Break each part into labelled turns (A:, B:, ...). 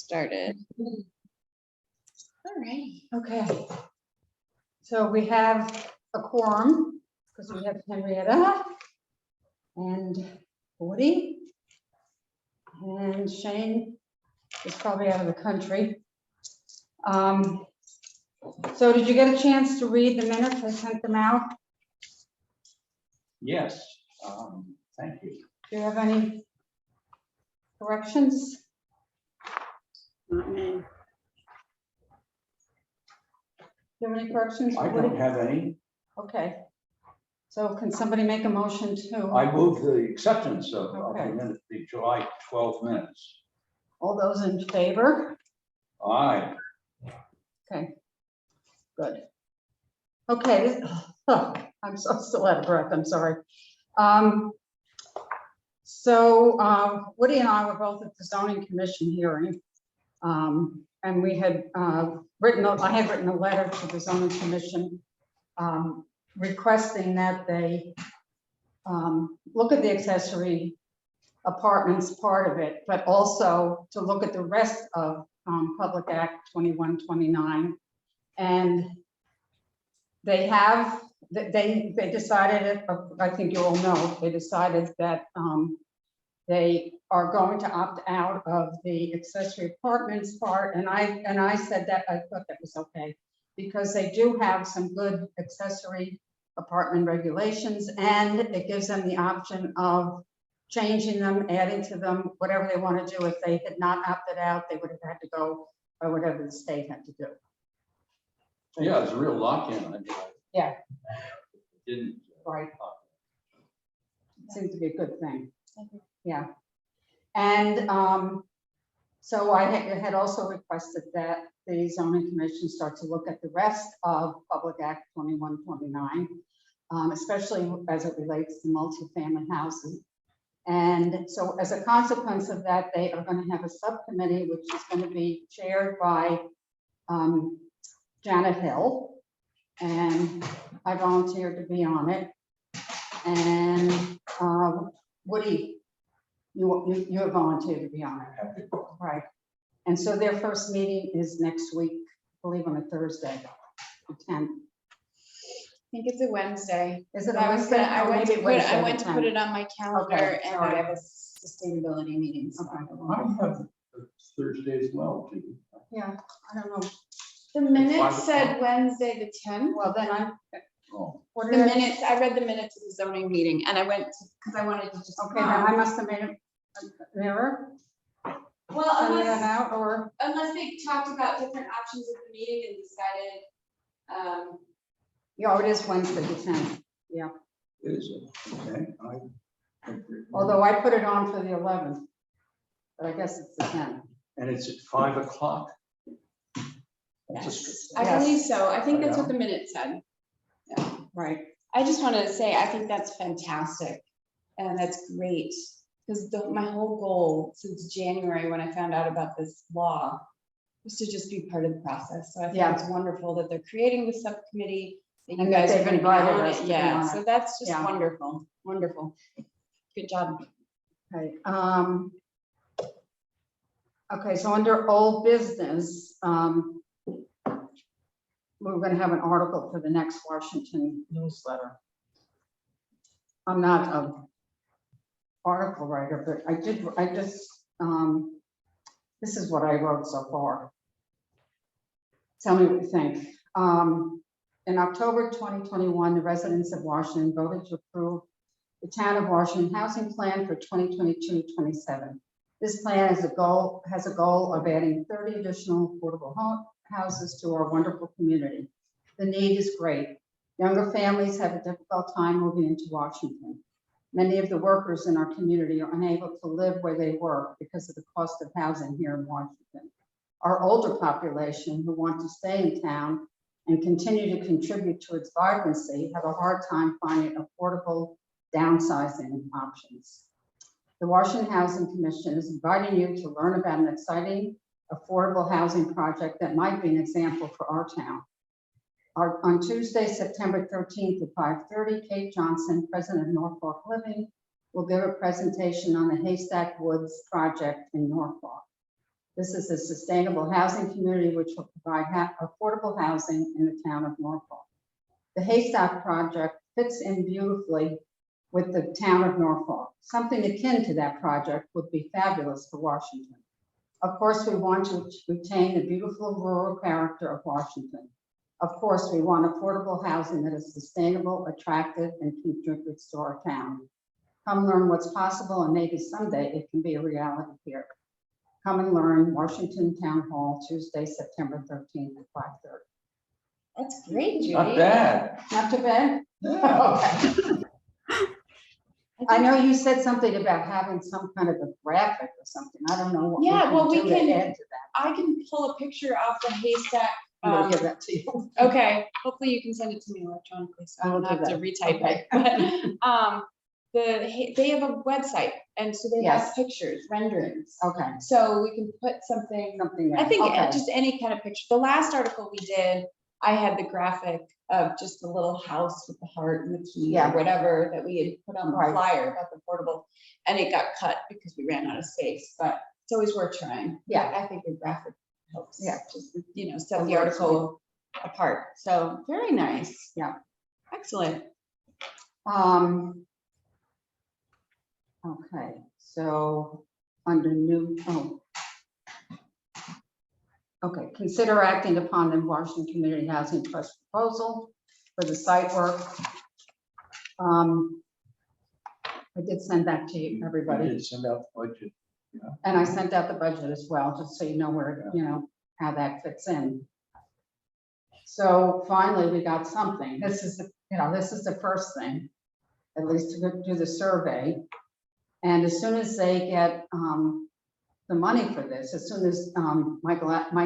A: started. All right.
B: Okay. So we have a quorum because we have Henrietta and Woody. And Shane is probably out of the country. So did you get a chance to read the minutes? I sent them out.
C: Yes, thank you.
B: Do you have any corrections?
A: Not me.
B: Do you have any corrections?
C: I don't have any.
B: Okay. So can somebody make a motion to?
C: I move the acceptance of
B: Okay.
C: the July 12 minutes.
B: All those in favor?
C: Aye.
B: Okay. Good. Okay. I'm still out of breath. I'm sorry. So Woody and I were both at the zoning commission hearing. And we had I had written a letter to the zoning commission requesting that they look at the accessory apartments part of it, but also to look at the rest of Public Act 2129. And they decided, I think you all know, they decided that they are going to opt out of the accessory apartments part. And I said that I thought that was okay, because they do have some good accessory apartment regulations, and it gives them the option of changing them, adding to them, whatever they want to do. If they had not opted out, they would have had to go by whatever the state had to do.
C: Yeah, it's a real lock-in.
B: Yeah.
C: Didn't.
B: Right. Seems to be a good thing. Yeah. And so I had also requested that the zoning commission start to look at the rest of Public Act 2129, especially as it relates to multifamily housing. And so as a consequence of that, they are going to have a subcommittee, which is going to be chaired by Janet Hill. And I volunteered to be on it. And Woody, you have volunteered to be on it. Right. And so their first meeting is next week, I believe on a Thursday, the 10th.
A: I think it's a Wednesday.
B: Is it a
A: I was
B: Wednesday?
A: gonna, I
B: Oh,
A: went
B: maybe
A: to put,
B: Wednesday
A: I
B: the
A: went to put
B: 10th.
A: it on my calendar,
B: Okay,
A: and
B: sorry.
A: I have a sustainability meeting. So
B: Okay.
C: I have Thursday as well, too.
B: Yeah, I don't know.
A: the minutes
C: 5
A: said
C: o'clock.
A: Wednesday the 10th.
B: Well, then
C: Oh,
B: what
A: The
B: did
A: minutes, I read the minutes of the zoning meeting, and I went to, because I wanted to just.
B: Okay, then I must have made an error.
A: Well,
B: Sending that
A: unless,
B: out, or,
A: unless they talked about different options at the meeting and decided,
B: yeah, it is Wednesday the 10th.
C: is it? Okay.
B: Although I put it on for the 11th, but I guess it's the 10th.
C: And it's at 5 o'clock?
A: yes, I believe so. I think that's what the minute said.
B: Right.
A: I just wanted to say, I think that's fantastic, and that's great, because my whole goal since January, when I found out about this law, was to just be part of the process. So I think
B: Yeah.
A: it's wonderful that they're creating the subcommittee, that you
B: And that
A: guys are
B: they've
A: gonna be
B: invited
A: on
B: us
A: it.
B: to be
A: Yeah,
B: on
A: so
B: it.
A: that's just
B: Yeah.
A: wonderful, wonderful. Good job.
B: Okay. Okay, so under old business, we're going to have an article for the next Washington newsletter. I'm not an article writer, but this is what I wrote so far. Tell me what you think. In October 2021, the residents of Washington voted to approve the Town of Washington Housing Plan for 2022-27. This plan has a goal of adding 30 additional affordable houses to our wonderful community. The need is great. Younger families have a difficult time moving into Washington. Many of the workers in our community are unable to live where they work because of the cost of housing here in Washington. Our older population who want to stay in town and continue to contribute to its vibrancy have a hard time finding affordable downsizing options. The Washington Housing Commission is inviting you to learn about an exciting affordable housing project that might be an example for our town. On Tuesday, September 13th at 5:30, Kate Johnson, president of Norfolk Living, will give a presentation on the Haystack Woods project in Norfolk. This is a sustainable housing community which will provide affordable housing in the town of Norfolk. The Haystack project fits in beautifully with the town of Norfolk. Something akin to that project would be fabulous for Washington. Of course, we want to retain the beautiful rural character of Washington. Of course, we want affordable housing that is sustainable, attractive, and contributes to our town. Come learn what's possible, and maybe someday it can be a reality here. Come and learn, Washington Town Hall, Tuesday, September 13th at 5:30.
A: That's great, Judy.
C: Not bad.
B: Not too bad?
C: Yeah.
B: Okay. I know you said something about having some kind of a graphic or something. I don't know what we
A: Yeah, well, we
B: can do to
A: can-
B: add to that.
A: I can pull a picture off the Haystack.
B: I'm gonna give that to you.
A: Okay, hopefully you can send it to me electronically, so I
B: I will
A: don't
B: do
A: have to
B: that.
A: retype
B: Okay.
A: it. But, they have a website, and so they have
B: Yes.
A: pictures, renderings.
B: Okay,
A: So we can put something,
B: something there.
A: I think
B: Okay.
A: just any kind of picture. The last article we did, I had the graphic of just the little house with the heart and the key
B: Yeah.
A: or whatever that we had put on the
B: Right.
A: flyer about the portable. And it got cut because we ran out of space, but it's always worth trying.
B: Yeah.
A: I think the graphic helps.
B: Yeah.
A: Just, set
B: The
A: the
B: words,
A: article apart. So very nice.
B: Yeah.
A: Excellent.
B: Okay, so under new, okay, consider acting upon the Washington Community Housing Trust proposal for the site work. I did send that to you,
C: I
B: everybody,
C: did send out the budget.
B: and I sent out the budget as well, just so you know where, how that fits in. So finally, we got something. This is the first thing, at least to go do the survey. And as soon as they get the money for this, as soon as Mike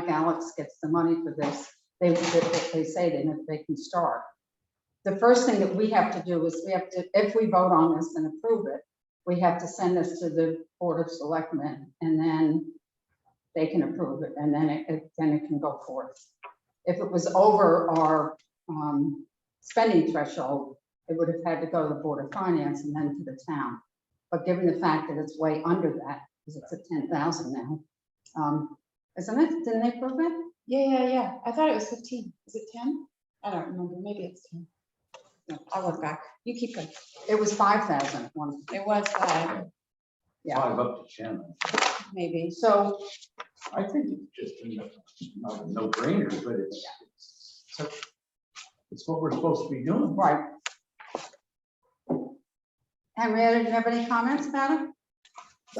B: Alex gets the money for this, they say they can start. The first thing that we have to do is if we vote on this and approve it, we have to send this to the Board of Selectmen, and then they can approve it, and then it can go forth. If it was over our spending threshold, it would have had to go to the Board of Finance and then to the town. But given the fact that it's way under that, because it's at 10,000 now, isn't it? Didn't they prove it?
A: Yeah. I thought it was 15. Is it 10? I don't remember. Maybe it's 10. No, I'll look back. You keep going.
B: It was 5,000 one.
A: It was 5,
B: Yeah.
C: 5 up to 10.
A: maybe.
B: So,
C: I think it's just not a no-brainer, but it's what we're supposed to be doing.
B: right. Henrietta, do you have any comments about it?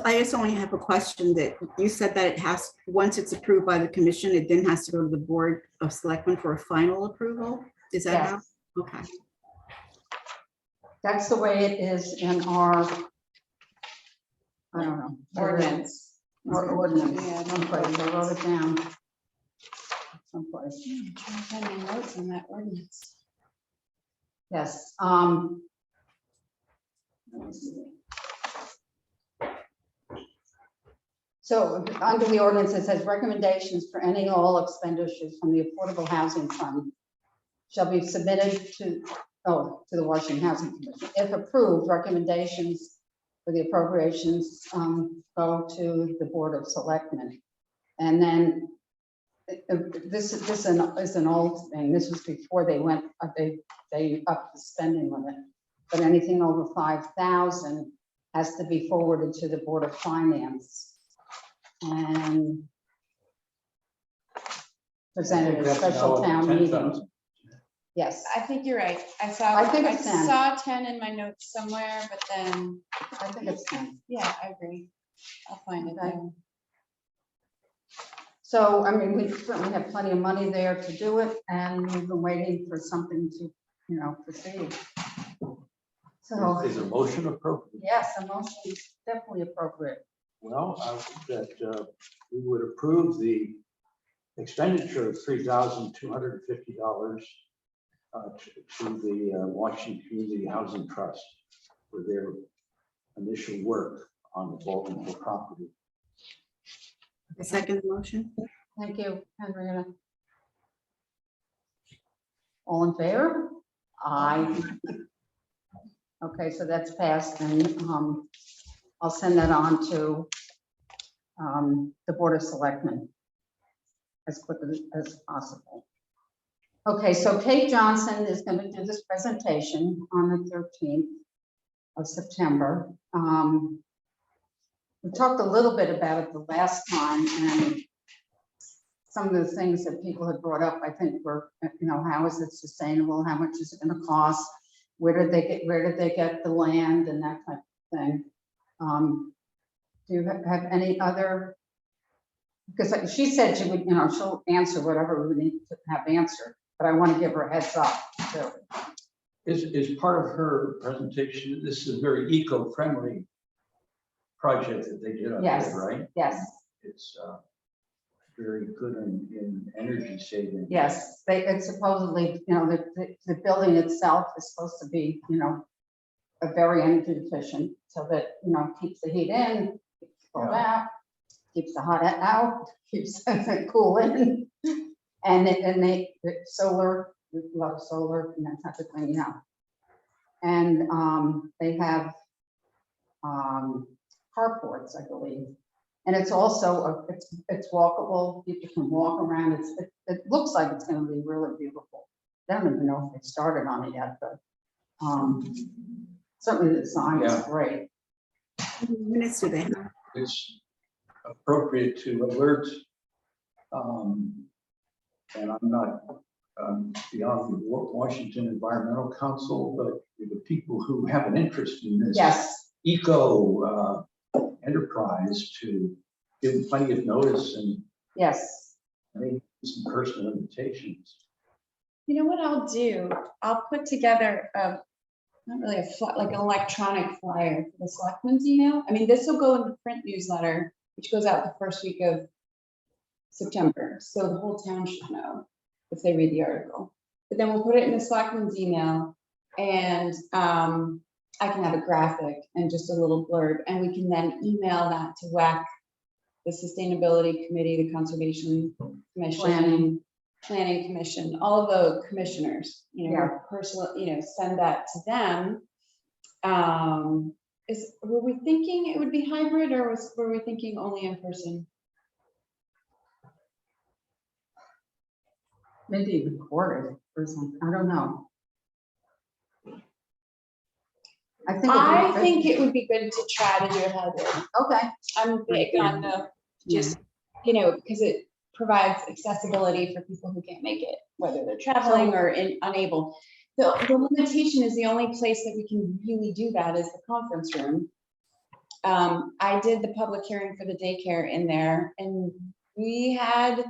D: I just only have a question that you said that it has, once it's approved by the commission, it then has to go to the Board of Selectmen for a final approval? Is that how?
B: Yes.
D: Okay.
B: That's the way it is in our, I don't know.
A: Ordinance.
B: Or ordinance,
A: Yeah,
B: someplace, I wrote it down. Someplace,
A: I'm trying to find my notes on that ordinance.
B: yes. Let me see. So under the ordinance, it says recommendations for any and all expenditures from the Affordable Housing Fund shall be submitted to the Washington Housing Commission. If approved, recommendations for the appropriations go to the Board of Selectmen. And then this is an old thing. This was before they went, they upped the spending limit. But anything over 5,000 has to be forwarded to the Board of Finance and presented at a special town meeting.
C: 10,000.
B: Yes,
A: I think you're right. I
B: think it's 10.
A: saw 10 in my notes somewhere, but then,
B: I think it's 10.
A: yeah, I agree. I'll find it
B: Okay.
A: then.
B: So, I mean, we certainly have plenty of money there to do it, and we've been waiting for something to, proceed. So,
C: Is a motion appropriate?
B: yes, a motion is definitely appropriate.
E: Well, I would that we would approve the expenditure of $3,250 to the Washington Community Housing Trust for their initial work on the Baltimore property.
D: I second the motion.
B: Thank you, Henrietta. All in favor? Aye. Okay, so that's passed, and I'll send that on to the Board of Selectmen as quickly as possible. Okay, so Kate Johnson is going to do this presentation on the 13th of September. We talked a little bit about it the last time, and some of the things that people had brought up, I think were, how is it sustainable? How much is it going to cost? Where did they get the land and that type of thing? Do you have any other? Because like she said she would, she'll answer whatever we need to have answered, but I want to give her a heads up too.
E: Is part of her presentation, this is a very eco-friendly project that they did up
B: Yes.
E: there, right?
B: Yes,
E: It's very good in energy saving.
B: yes, it's supposedly, the building itself is supposed to be, a very energy efficient, so that, keeps the heat in, keeps the cold out, keeps the hot out, keeps it cool in. And the solar, we love solar and that type of thing, And they have carports, I believe. And it's also, it's walkable, people can walk around, it looks like it's gonna be really beautiful. I don't even know if they started on it yet, but certainly the design is
E: Yeah.
B: great.
D: How many minutes do they have?
E: It's appropriate to alert, and I'm not beyond the Washington Environmental Council, but the people who have an interest in this
B: Yes,
E: eco enterprise to give them plenty of notice and
B: yes,
E: make some personal invitations.
A: You know what I'll do? I'll put together not really like an electronic flyer for the selectmen's email. I mean, this will go in the print newsletter, which goes out the first week of September. So the whole town should know if they read the article. But then we'll put it in the selectmen's email, and I can have a graphic and just a little blurb, and we can then email that to WEC, the Sustainability Committee, the Conservation Commission, Planning Commission, all the commissioners, personal, send that to them. Were we thinking it would be hybrid, or were we thinking only in person?
B: maybe recorded or something, I don't know.
A: I think it would be good to try to do a hybrid.
B: Okay,
A: I'm big on the just, because it provides accessibility for people who can't make it, whether they're traveling or unable. The limitation is the only place that we can really do that is the conference room. I did the public hearing for the daycare in there, and we had,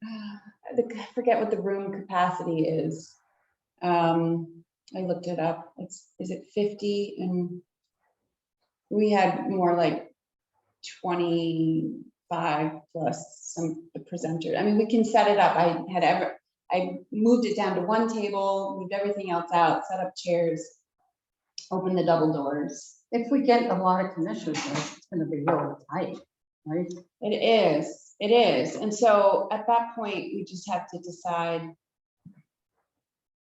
A: I forget what the room capacity is. I looked it up. Is it 50? And we had more like 25 plus some presenters. I mean, we can set it up. I moved it down to one table, moved everything else out, set up chairs, opened the double doors.
B: if we get a lot of commissioners, it's gonna be really tight, right?
A: It is. And so at that point, we just have to decide.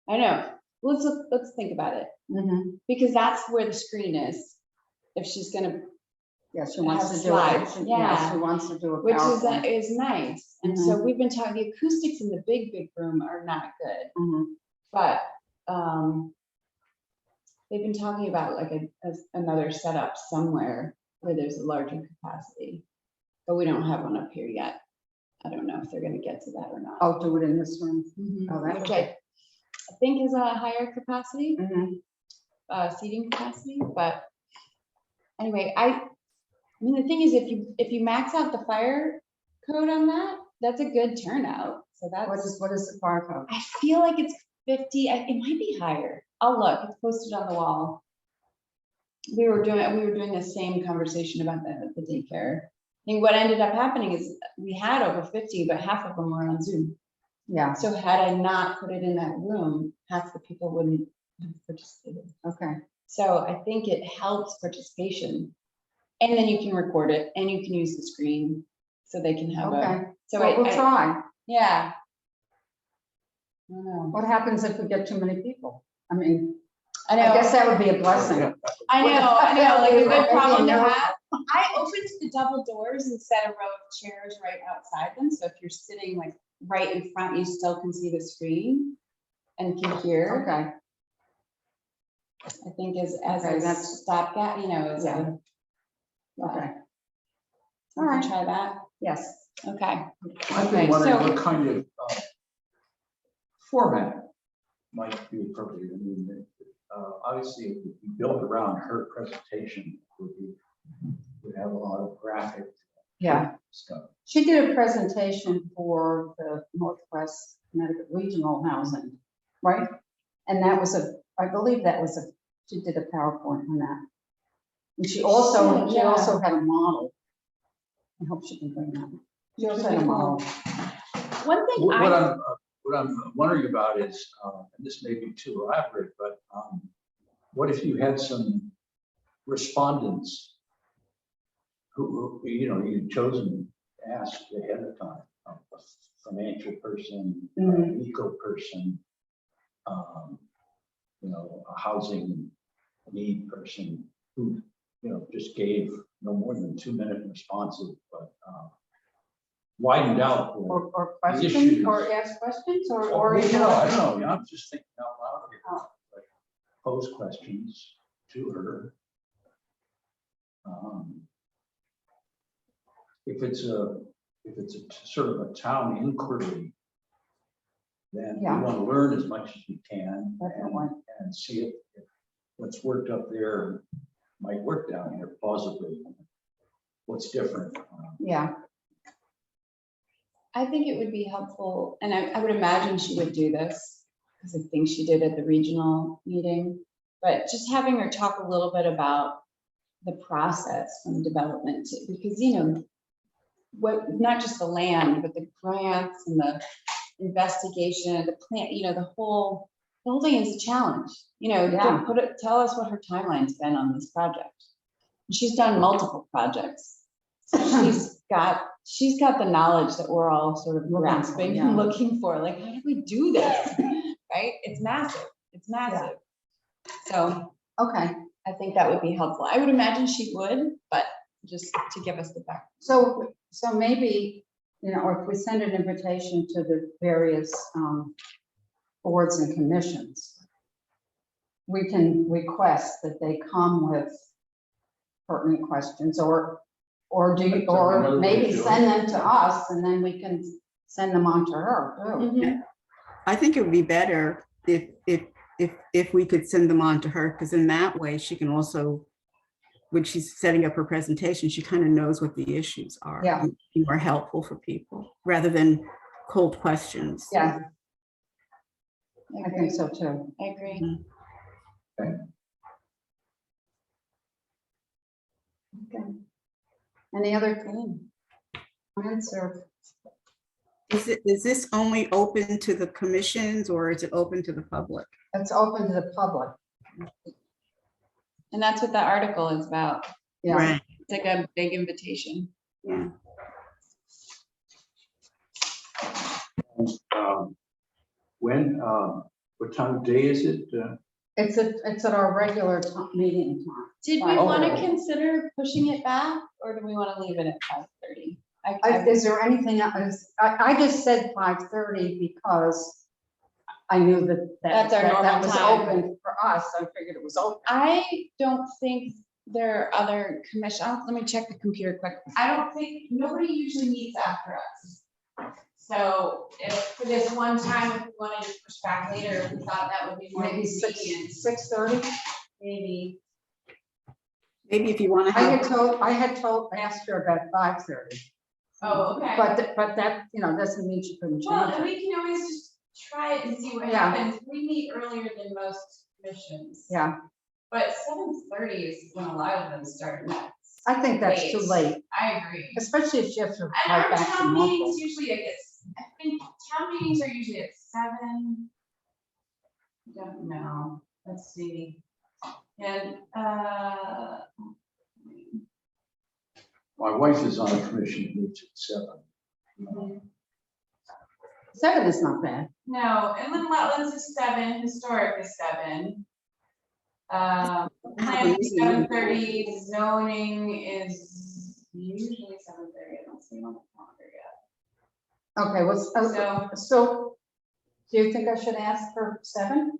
A: I don't know. Let's think about it, because that's where the screen is. If she's gonna,
B: Yes, she wants
A: Have
B: to do
A: slides,
B: it.
A: yeah.
B: She wants to do a
A: which
B: PowerPoint.
A: is nice. And so we've been talking, the acoustics in the big room are not good,
B: Mhm.
A: but they've been talking about like another setup somewhere where there's a larger capacity, but we don't have one up here yet. I don't know if they're gonna get to that or not.
B: I'll do it in this room. Oh, that
A: Which
B: would
A: I think is a higher capacity,
B: Mhm.
A: seating capacity, but anyway, I mean, the thing is, if you max out the fire code on that, that's a good turnout. So
B: What
A: that's,
B: is the fire code?
A: I feel like it's 50, it might be higher. I'll look, it's posted on the wall. We were doing the same conversation about the daycare. I think what ended up happening is we had over 50, but half of them were on Zoom.
B: Yeah,
A: So had I not put it in that room, half the people wouldn't have participated.
B: okay.
A: So I think it helps participation. And then you can record it and you can use the screen so they can have
B: Okay.
A: so
B: Well, we'll try.
A: I don't know.
B: What happens if we get too many people? I mean,
A: I
B: I
A: know.
B: guess that would be a blessing.
A: I know, like a good
B: Maybe
A: problem to
B: no.
A: have. I opened the double doors and set a row of chairs right outside them, so if you're sitting like right in front, you still can see the screen and can hear,
B: Okay,
A: I think as
B: Okay,
A: a
B: that's-
A: stopgap, as
B: Yeah.
A: a.
B: okay,
A: All right, try that,
B: yes.
A: okay.
C: I've
A: Okay,
C: been wondering
A: so-
C: what kind of format might be appropriate. I mean, obviously, if we build around her presentation, would have a lot of graphic
B: Yeah,
C: stuff.
B: she did a presentation for the Northwest Connecticut Regional Housing, right? And that was I believe that was she did a PowerPoint on that. And she also
A: Yeah.
B: had a model. I hope she can bring that. She also had a model.
A: One thing
C: What I'm wondering about is, and this may be too elaborate, but what if you had some respondents who, you'd chosen to ask ahead of time, a financial person, an eco person, a housing need person who, just gave no more than 2-minute responses, but widened out.
B: Or questions,
C: issues.
B: or ask questions, or.
C: I don't know, I'm just thinking out loud here. Like, pose questions to her. If it's a sort of a town inquiry, then we
B: Yeah.
C: want to learn as much as we can
B: Definitely.
C: and see if what's worked up there might work down here plausibly. What's different?
B: Yeah,
A: I think it would be helpful, and I would imagine she would do this, because I think she did at the regional meeting, but just having her talk a little bit about the process from development, because, not just the land, but the grants and the investigation, the plan, the whole thing is a challenge,
B: Yeah.
A: tell us what her timeline's been on this project. She's done multiple projects. So she's got the knowledge that we're all sort of
B: Looking for,
A: grasping
B: yeah.
A: and looking for, like, how do we do this? Right? It's massive. So
B: okay.
A: I think that would be helpful. I would imagine she would, but just to give us the back.
B: So maybe, or if we send an invitation to the various boards and commissions, we can request that they come with pertinent questions, or
C: That's another way
B: maybe
C: to do it.
B: send them to us, and then we can send them on to her too.
A: Mhm.
D: I think it would be better if we could send them on to her, because in that way, she can also, when she's setting up her presentation, she kind of knows what the issues are.
B: Yeah.
D: and be more helpful for people, rather than cold questions.
B: Yeah,
A: I
B: I
A: agree.
B: think so too.
A: I agree.
B: Any other comments or?
D: Is this only open to the commissions, or is it open to the public?
B: It's open to the public.
A: And that's what that article is about.
B: Yeah,
D: Right,
A: It's like a big invitation.
D: yeah.
C: What time of day is it?
B: it's at our regular meeting time.
A: Did we
B: Oh.
A: want to consider pushing it back, or do we want to leave it at 5:30?
B: Is there anything else? I just said 5:30 because I knew that
A: That's our normal
B: that was
A: time.
B: open for us. I figured it was open.
A: I don't think there are other let me check the computer quick. I don't think, nobody usually meets after us. So if for this one time, if we wanted to push back later, if we thought that would be more
B: Maybe
A: convenient,
B: 6:30.
A: maybe.
D: Maybe if you want to
B: I
D: have,
B: I asked her about 5:30.
A: Oh, okay.
B: But that, doesn't mean she couldn't
A: Well,
B: change
A: and
B: it.
A: we can always just try it and see what
B: Yeah.
A: happens. We meet earlier than most commissions.
B: Yeah,
A: But 7:30 is when a lot of them start next.
B: I think that's too late,
A: I agree.
B: especially if she has to
A: And
B: write
A: our
B: back to
A: town
B: Norfolk.
A: meetings usually, I think town meetings are usually at 7. Don't know, let's see. And,
C: My wife is on a commission that meets at 7.
B: 7 is not bad.
A: no, Inland Wetlands is 7, Historic is 7. Planning 7:30, zoning is usually 7:30, I don't see it on the calendar yet.
B: Okay, so do you think I should ask for 7?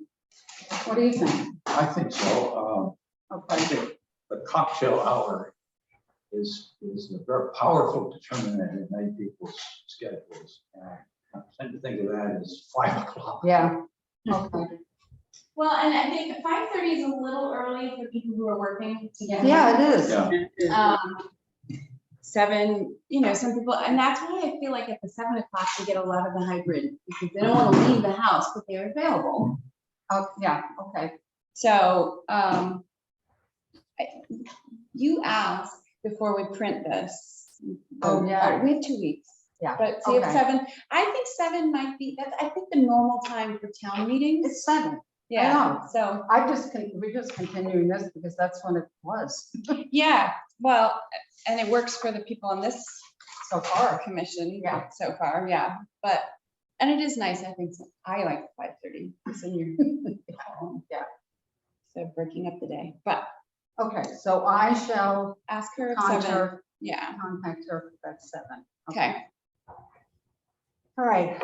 B: What do you think?
C: I think so. I
B: Okay,
C: think the cocktail hour is a very powerful determinant in many people's schedules. And I tend to think of that as 5 o'clock.
B: yeah, okay.
A: Well, and I think 5:30 is a little early for people who are working to get.
B: Yeah, it is.
C: Yeah.
A: 7, some people, and that's why I feel like at the 7 o'clock, we get a lot of the hybrid, because they don't want to leave the house, but they're available.
B: Oh, yeah, okay.
A: So, you asked before we print this.
B: Oh, yeah.
A: We have 2 weeks.
B: Yeah,
A: But see, if
B: okay.
A: 7, I think 7 might be, I think the normal time for town meetings.
B: It's 7.
A: Yeah,
B: know.
A: so,
B: We're just continuing this because that's when it was
A: yeah, well, and it works for the people on this
B: so far.
A: commission.
B: Yeah.
A: So far, yeah, but, and it is nice, I think, I like 5:30, it's in your home.
B: Yeah.
A: So breaking up the day, but
B: Okay, so I shall
A: ask her at 7,
B: contact
A: yeah,
B: her at 7.
A: okay.
B: All right.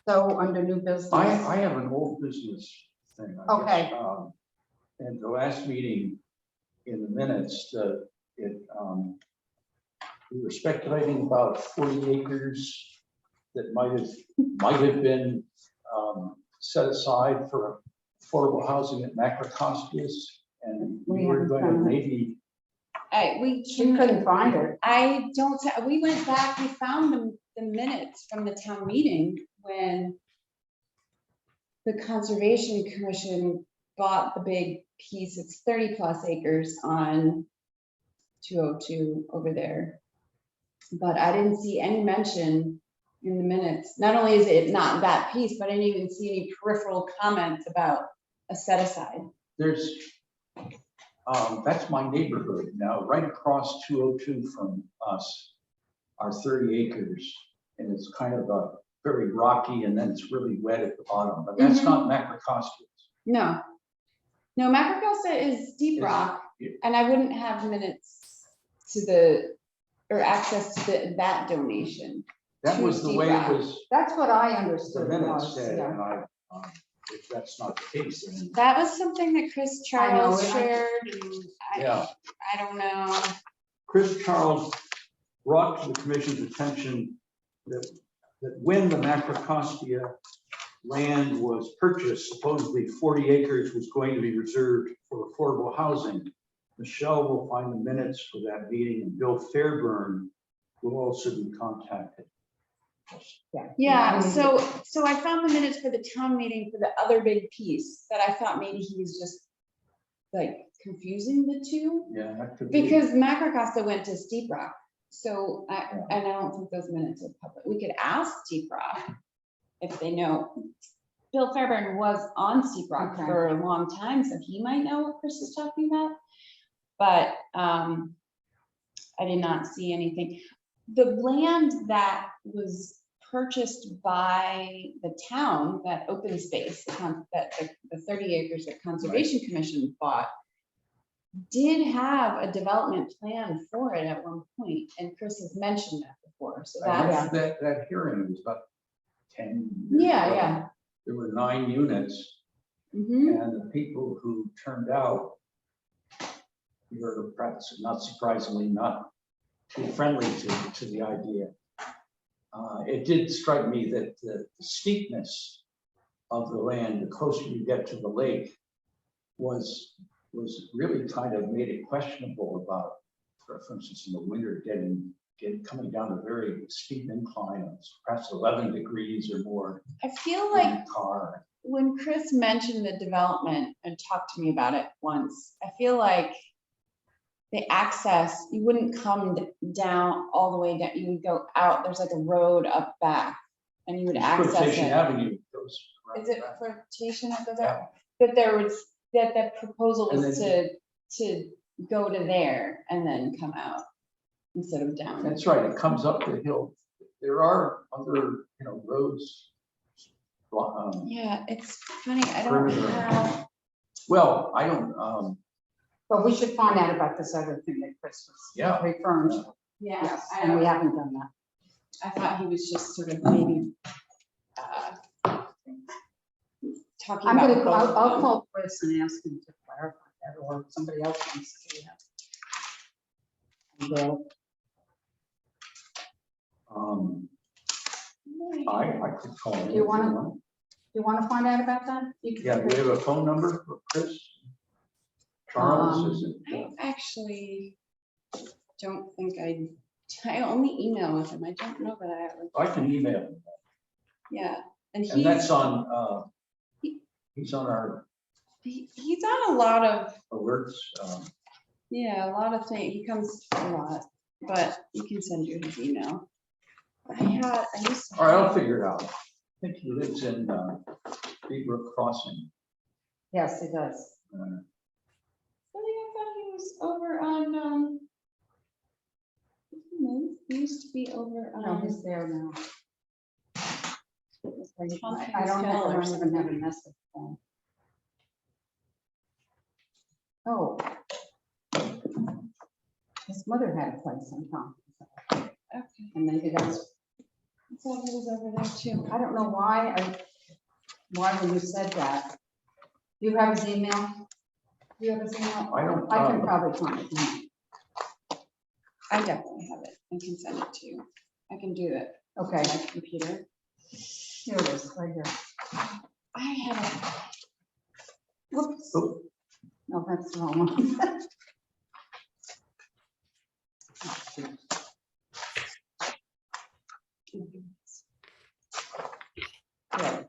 B: So under new business.
C: I have an old business thing. I
B: Okay.
C: guess. And the last meeting in the minutes, we were speculating about 40 acres that might have been set aside for affordable housing at Macrocostius. And we were
B: haven't
C: going to
B: found it.
C: maybe,
B: She couldn't find it.
A: I don't, we went back, we found the minutes from the town meeting when the Conservation Commission bought the big piece, it's 30+ acres on 202 over there. But I didn't see any mention in the minutes. Not only is it not that piece, but I didn't even see any peripheral comments about a set aside.
C: there's, that's my neighborhood now, right across 202 from us are 30 acres. And it's kind of a very rocky and then it's really wet at the bottom, but that's not Macrocostius.
A: No. No, Macrocosta is Deep
C: Is-
A: Rock,
C: yeah.
A: and I wouldn't have minutes or access to that donation.
C: That was the
A: Deep
C: way
A: Rock.
C: it was,
B: That's what I
C: the
B: understood. it
C: minutes
B: was,
C: said,
B: yeah.
C: and if that's not the case, then,
A: That was something that Chris
B: I know,
A: Charles
B: I-
A: shared, and
C: yeah.
A: I don't know.
E: Chris Charles brought to the commission's attention that when the Macrocostia land was purchased, supposedly 40 acres was going to be reserved for affordable housing. Michelle will find the minutes for that meeting, and Bill Fairburn will also be contacted.
A: Yeah, so I found the minutes for the town meeting for the other big piece that I thought maybe he was just like confusing the two.
C: Yeah, that could be.
A: Because Macrocosta went to Steep Rock, so and I don't think those minutes are public. We could ask Steep Rock if they know. Bill Fairburn was on Steep Rock
B: Okay.
A: for a long time, so he might know what Chris is talking about. But I did not see anything. The land that was purchased by the town, that open space, that the 30 acres that Conservation Commission bought, did have a development plan for it at one point, and Chris has mentioned that before, so
C: I
A: that's,
C: remember that hearing was about 10 years
A: yeah,
C: ago.
A: yeah.
C: There were 9 units,
A: Mhm.
C: and the people who turned out were perhaps, not surprisingly, not too friendly to the idea. It did strike me that the steepness of the land, the closer you get to the lake, was really kind of made it questionable about, for instance, in the winter, coming down a very steep incline of perhaps 11 degrees or more
A: I feel
C: in
A: like
C: the car.
A: when Chris mentioned the development and talked to me about it once, I feel like the access, you wouldn't come down all the way down, you would go out, there's like a road up back, and you would access
C: Flirtation
A: it.
C: Avenue goes around
A: Is it
C: that.
A: flirtation that goes
C: Yeah.
A: out? But there was, that proposal
C: And
A: was
C: then-
A: to go to there and then come out instead of down.
C: That's right, it comes up the hill. There are other, roads
A: Yeah, it's funny, I don't
C: Perimeter.
A: have,
C: Well, I don't,
B: But we should find out about this other thing that Chris was
C: Yeah.
B: referring to.
A: yeah,
B: Yes,
A: I
B: and we
A: don't,
B: haven't done that.
A: I thought he was just sort of maybe talking
B: I'm
A: about.
B: gonna,
A: both
B: I'll,
A: of
B: I'll
A: them.
B: call Chris and ask him to clarify that, or somebody else wants to do that. And,
C: I could call him.
B: Do you
C: if
B: wanna-
C: want.
B: you want to find out about that? You can-
C: Yeah, do we have a phone number for Chris? Charles, is it?
A: I actually don't think I only email with him. I don't know that I have,
C: I can email him.
A: yeah. And
C: And that's
A: he's,
C: on, he's on our
A: he's on a lot of,
C: alerts.
A: yeah, a lot of things. He comes a lot, but you can send you his email. I used to.
C: All right, I'll figure it out. I think he lives in Big Brook Crossing.
B: Yes, he does.
A: I thought he was over on, he used to be over
B: No,
A: on.
B: he's there now.
A: Tompkins
B: I don't
A: Hill or
B: have, even have a message phone. Oh. His mother had a place in Tompkins,
A: Okay,
B: and maybe that's,
A: I thought he was over there too.
B: I don't know why when you said that. Do you have his email? Do you have his email?
C: I don't,
B: I can probably find it.
A: I definitely have it. I can send it to you. I can do it
B: Okay,
A: on my computer.
B: here it is, right here.
A: I have
B: Whoops.
C: Oh,
B: No, that's the wrong one. Yeah.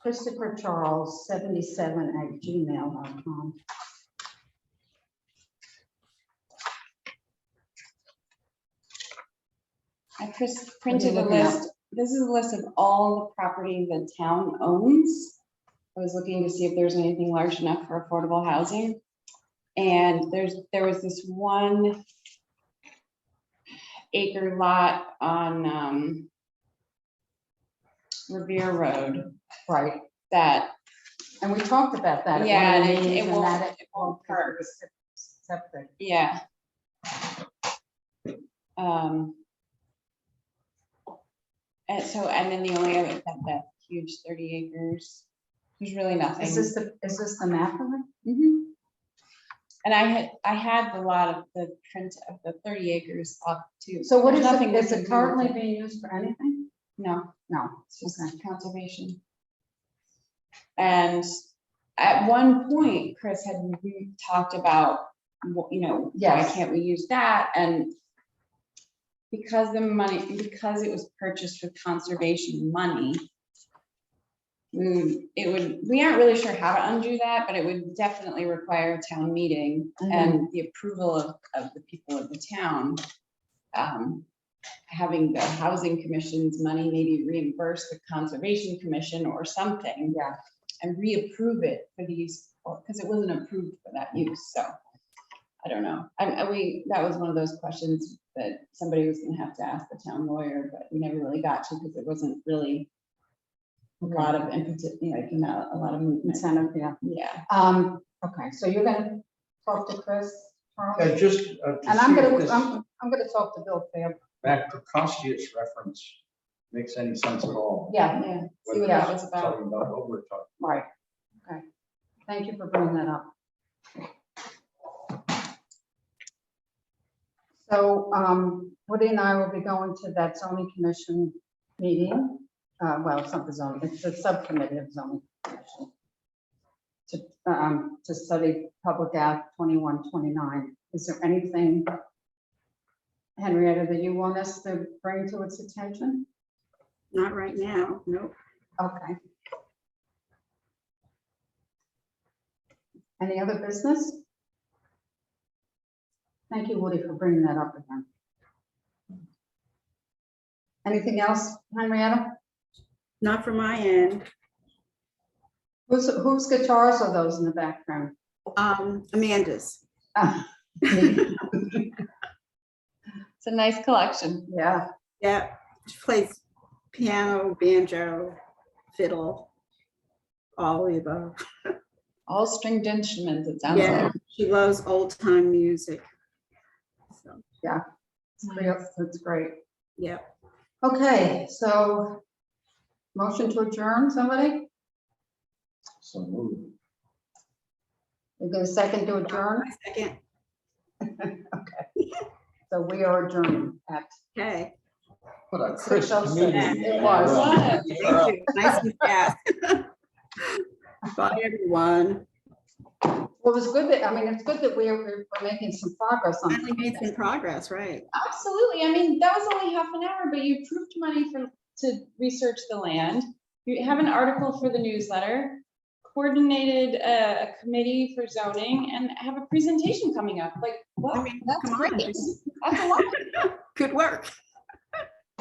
B: Christopher Charles 77@gmail.com.
A: printed a
B: looking up?
A: list. This is a list of all the property the town owns. I was looking to see if there's anything large enough for affordable housing. And there was this 1 acre lot on Revere Road
B: Right,
A: that,
B: and we talked about that. at one
A: yeah,
B: of the
A: and it
B: meetings, and
A: won't,
B: that
A: it won't
B: because it
A: perk.
B: was Septic.
A: Yeah. And so, and then the only other, that huge 30 acres, there's really nothing.
B: Is this the map of it?
A: Mhm. And I had the lot of the print of the 30 acres up too.
B: So what
A: There's
B: is
A: nothing
B: it,
A: we
B: is
A: can
B: it
A: do
B: currently
A: with it.
B: being used for anything?
A: No,
B: No,
A: it's just
B: Okay.
A: conservation. And at one point, Chris had talked about, you know, why
B: Yes.
A: can't we use that? And because because it was purchased with conservation money, we aren't really sure how to undo that, but it would definitely require a town meeting and the approval of the people of the town. Having the housing commission's money maybe reimburse the conservation commission or something.
B: Yeah.
A: And reapprove it for these, because it wasn't approved for that use, so. I don't know. That was one of those questions that somebody was gonna have to ask the town lawyer, but we never really got to because it wasn't really a lot of impetus, you know, like, not a lot of movement.
B: incentive, yeah.
A: Yeah.
B: Okay, so you're gonna talk to Chris, Charles?
E: And just.
B: And I'm gonna talk to Bill Fair.
E: That Prokofsky's reference makes any sense at all.
B: Yeah,
A: Yeah. See
E: Whether
A: what that
E: it's
A: was about.
E: Talking about what we're talking.
B: right. Okay. Thank you for bringing that up. So, Woody and I will be going to that zoning commission meeting. Well, it's not the zoning, it's the subcommittee of zoning commission. To study Public Act 2129. Is there anything, Henrietta, that you want us to bring to its attention?
D: Not right now, nope.
B: Okay. Any other business? Thank you, Woody, for bringing that up again. Anything else, Henrietta?
D: Not from my end.
B: Whose guitars are those in the background?
D: Amanda's.
A: It's a nice collection.
B: Yeah,
D: Yeah, she plays piano, banjo, fiddle, all the above.
A: All stringed instruments, it sounds
D: Yeah,
A: like.
D: she loves old time music. So,
B: That's great.
D: yeah.
B: Okay, so motion to adjourn, somebody?
C: So moved.
B: You get a second to adjourn?
D: Second,
B: So we are adjourned at
D: okay.
C: What a crisp
B: 6:06.
C: meeting.
B: It was.
D: Thank you. Nice and fast. Bye, everyone.
B: Well, it was good that, I mean, it's good that we're making some progress on.
D: Finally made some progress, right?
A: Absolutely. I mean, that was only half an hour, but you approved money to research the land. You have an article for the newsletter, coordinated a committee for zoning, and have a presentation coming up. Like, well,
D: I mean,
A: that's
D: come
A: great.
D: on,
A: That's a lot.
D: good work.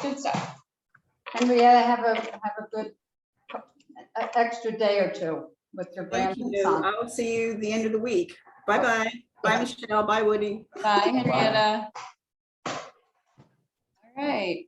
A: Good stuff.
B: Henrietta, have a good extra day or two with your
D: Thank
B: grandson.
D: you. I will see you the end of the week. Bye-bye. Bye, Michelle. Bye, Woody.
A: Bye, Henrietta. All right.